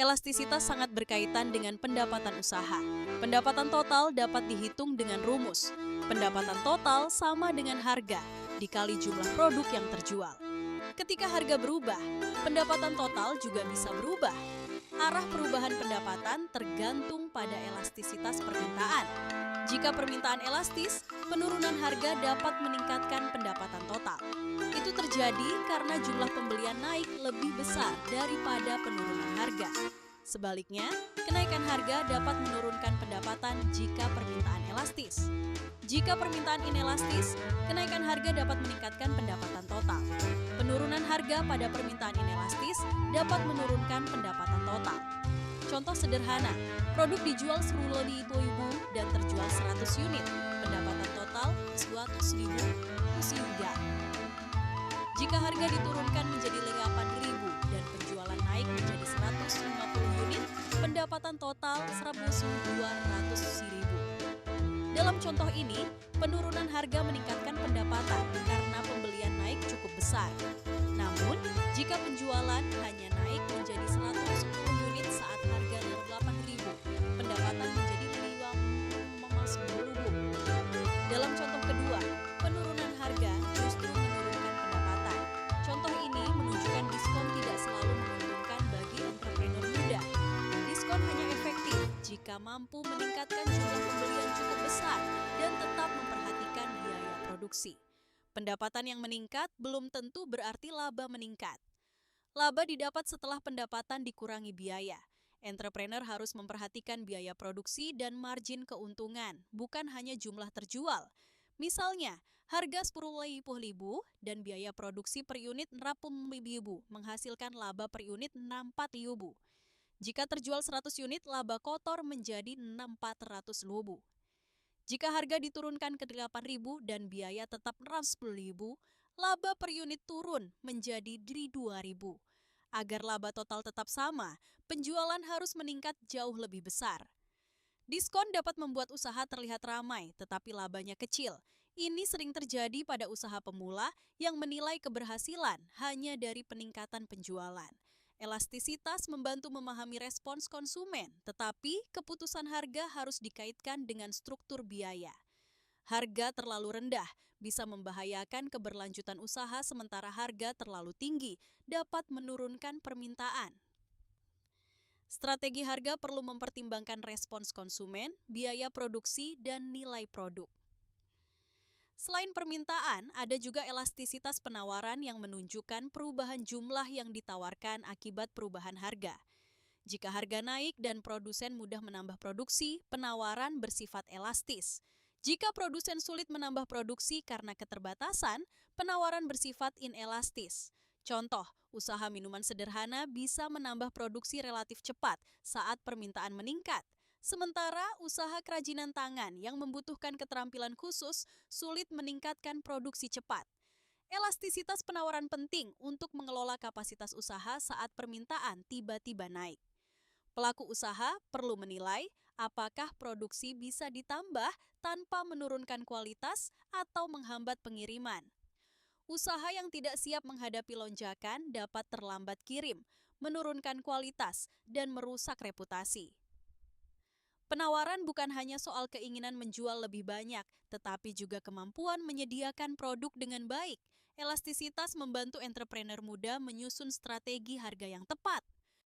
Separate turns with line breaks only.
Elastisitas sangat berkaitan dengan pendapatan usaha. Pendapatan total dapat dihitung dengan rumus. Pendapatan total sama dengan harga dikali jumlah produk yang terjual. Ketika harga berubah, pendapatan total juga bisa berubah. Arah perubahan pendapatan tergantung pada elastisitas permintaan. Jika permintaan elastis, penurunan harga dapat meningkatkan pendapatan total. Itu terjadi karena jumlah pembelian naik lebih besar daripada penurunan harga. Sebaliknya, kenaikan harga dapat menurunkan pendapatan jika permintaan elastis. Jika permintaan inelastis, kenaikan harga dapat meningkatkan pendapatan total. Penurunan harga pada permintaan inelastis dapat menurunkan pendapatan total. Contoh sederhana, produk dijual 10.000 dan terjual 100 unit. Pendapatan total 200.000 rupiah. Jika harga diturunkan menjadi 8.000 dan penjualan naik menjadi 150 unit, pendapatan total 1.200.000. Dalam contoh ini, penurunan harga meningkatkan pendapatan karena pembelian naik cukup besar. Namun, jika penjualan hanya naik menjadi 110 unit saat harga 8.000, pendapatan menjadi 5.000. Dalam contoh kedua, penurunan harga justru menurunkan pendapatan. Contoh ini menunjukkan diskon tidak selalu menguntungkan bagi entrepreneur muda. Diskon hanya efektif jika mampu meningkatkan jumlah pembelian cukup besar dan tetap memperhatikan biaya produksi. Pendapatan yang meningkat belum tentu berarti laba meningkat. Laba didapat setelah pendapatan dikurangi biaya. Entrepreneur harus memperhatikan biaya produksi dan margin keuntungan, bukan hanya jumlah terjual. Misalnya, harga 10.000 dan biaya produksi per unit 60.000 menghasilkan laba per unit 64.000. Jika terjual 100 unit, laba kotor menjadi 400.000. Jika harga diturunkan ke 8.000 dan biaya tetap 10.000, laba per unit turun menjadi 2.000. Agar laba total tetap sama, penjualan harus meningkat jauh lebih besar. Diskon dapat membuat usaha terlihat ramai, tetapi labanya kecil. Ini sering terjadi pada usaha pemula yang menilai keberhasilan hanya dari peningkatan penjualan. Elastisitas membantu memahami respons konsumen, tetapi keputusan harga harus dikaitkan dengan struktur biaya. Harga terlalu rendah bisa membahayakan keberlanjutan usaha, sementara harga terlalu tinggi dapat menurunkan permintaan. Strategi harga perlu mempertimbangkan respons konsumen, biaya produksi, dan nilai produk. Selain permintaan, ada juga elastisitas penawaran yang menunjukkan perubahan jumlah yang ditawarkan akibat perubahan harga. Jika harga naik dan produsen mudah menambah produksi, penawaran bersifat elastis. Jika produsen sulit menambah produksi karena keterbatasan, penawaran bersifat inelastis. Contoh, usaha minuman sederhana bisa menambah produksi relatif cepat saat permintaan meningkat. Sementara usaha kerajinan tangan yang membutuhkan keterampilan khusus sulit meningkatkan produksi cepat. Elastisitas penawaran penting untuk mengelola kapasitas usaha saat permintaan tiba-tiba naik. Pelaku usaha perlu menilai apakah produksi bisa ditambah tanpa menurunkan kualitas atau menghambat pengiriman. Usaha yang tidak siap menghadapi lonjakan dapat terlambat kirim, menurunkan kualitas, dan merusak reputasi. Penawaran bukan hanya soal keinginan menjual lebih banyak, tetapi juga kemampuan menyediakan produk dengan baik. Elastisitas membantu entrepreneur muda menyusun strategi harga yang tepat.